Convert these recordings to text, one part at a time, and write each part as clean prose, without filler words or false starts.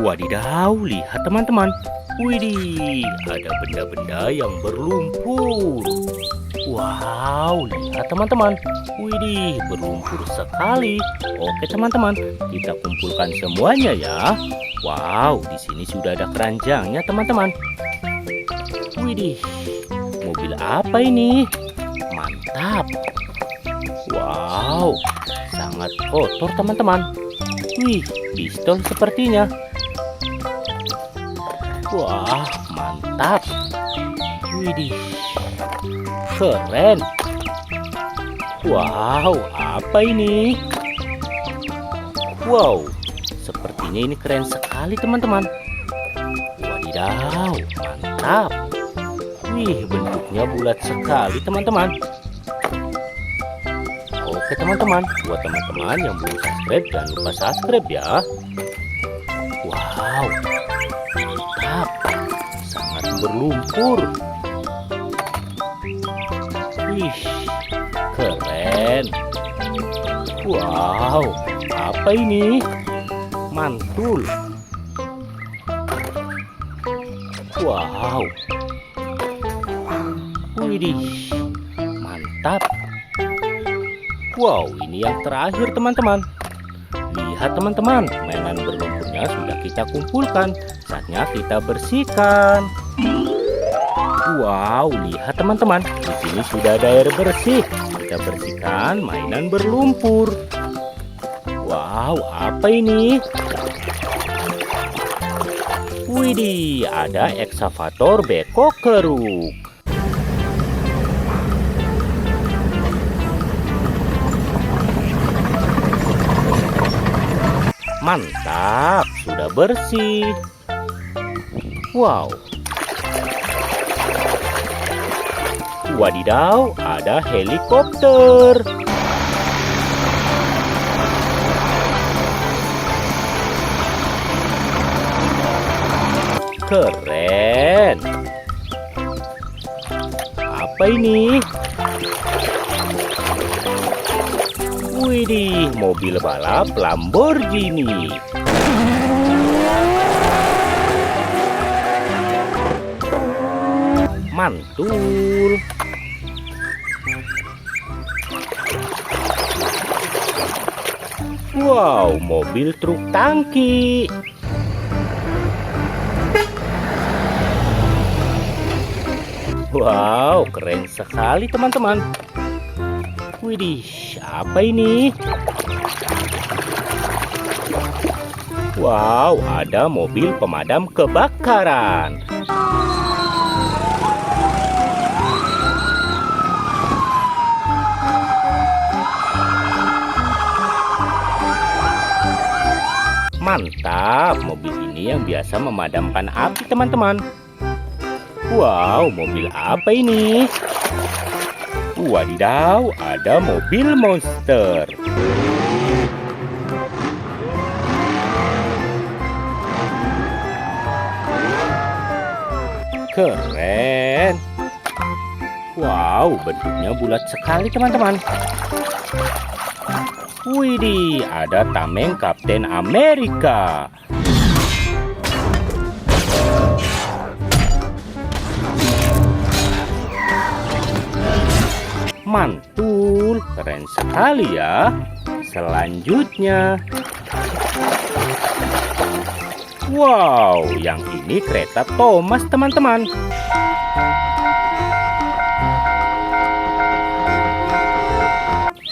Wadidaw, lihat teman-teman. Widih, ada benda-benda yang berlumpur. Wow, lihat teman-teman. Widih, berlumpur sekali. Oke teman-teman, kita kumpulkan semuanya ya. Wow, di sini sudah ada keranjangnya teman-teman. Widih, mobil apa ini? Mantap. Wow, sangat kotor teman-teman. Wih, pistol sepertinya. Wah, mantap. Widih, keren. Wow, apa ini? Wow, sepertinya ini keren sekali teman-teman. Wadidaw, mantap. Wih, bentuknya bulat sekali teman-teman. Oke teman-teman, buat teman-teman yang belum subscribe, jangan lupa subscribe ya. Wow, mantap. Sangat berlumpur. Wih, keren. Wow, apa ini? Mantul. Wow. Widih, mantap. Wow, ini yang terakhir teman-teman. Lihat teman-teman, mainan berlumpurnya sudah kita kumpulkan. Saatnya kita bersihkan. Wow, lihat teman-teman, di sini sudah ada air bersih. Kita bersihkan mainan berlumpur. Wow, apa ini? Widih, ada ekskavator beko keruk. Mantap, sudah bersih. Wow. Wadidaw, ada helikopter. Keren. Apa ini? Widih, mobil balap Lamborghini. Mantul. Wow, mobil truk tangki. Wow, keren sekali teman-teman. Widih, apa ini? Wow, ada mobil pemadam kebakaran. Mantap, mobil ini yang biasa memadamkan api teman-teman. Wow, mobil apa ini? Wadidaw, ada mobil monster. Keren. Wow, bentuknya bulat sekali teman-teman. Widih, ada tameng Kapten Amerika. Mantul, keren sekali ya. Selanjutnya, wow, yang ini kereta Thomas teman-teman.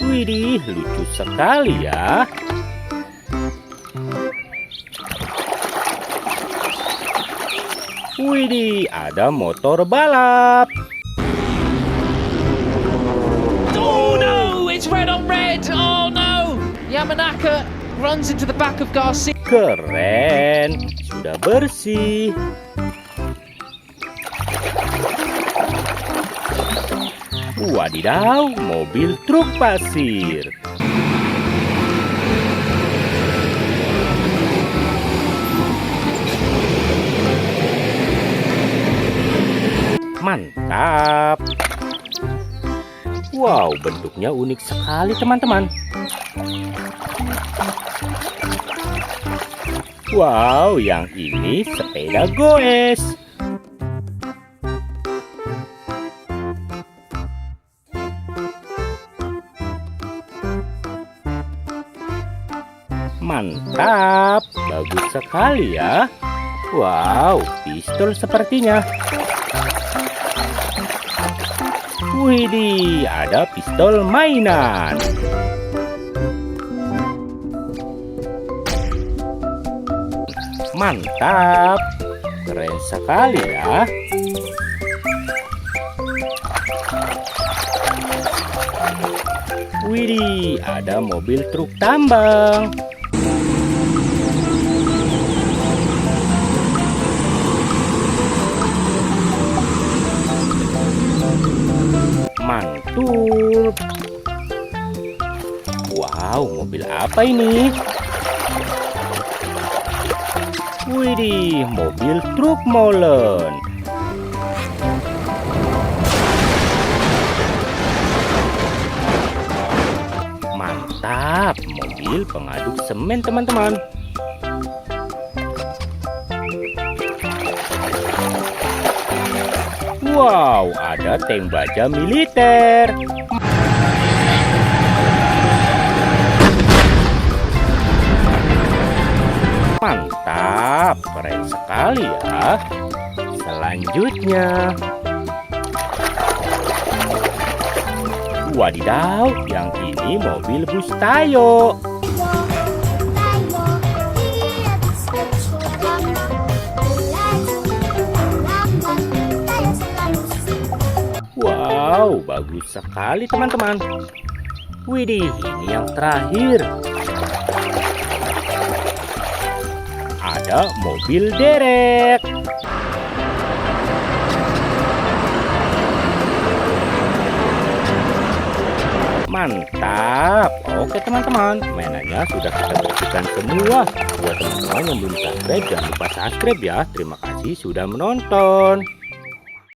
Widih, lucu sekali ya. Widih, ada motor balap. It's red on red. Oh no! Yamanaka runs into the back of Garcia. Keren, sudah bersih. Wadidaw, mobil truk pasir. Mantap. Wow, bentuknya unik sekali teman-teman. Wow, yang ini sepeda goes. Mantap, bagus sekali ya. Wow, pistol sepertinya. Widih, ada pistol mainan. Mantap, keren sekali ya. Widih, ada mobil truk tambang. Mantul. Wow, mobil apa ini? Widih, mobil truk molen. Mantap, mobil pengaduk semen teman-teman. Wow, ada tank baja militer. Mantap, keren sekali ya. Selanjutnya, wadidaw, yang ini mobil bus Tayo. Wow, bagus sekali teman-teman. Widih, ini yang terakhir. Ada mobil derek. Mantap. Oke teman-teman, mainannya sudah kita bersihkan semua. Buat teman-teman yang belum subscribe, jangan lupa subscribe ya. Terima kasih sudah menonton.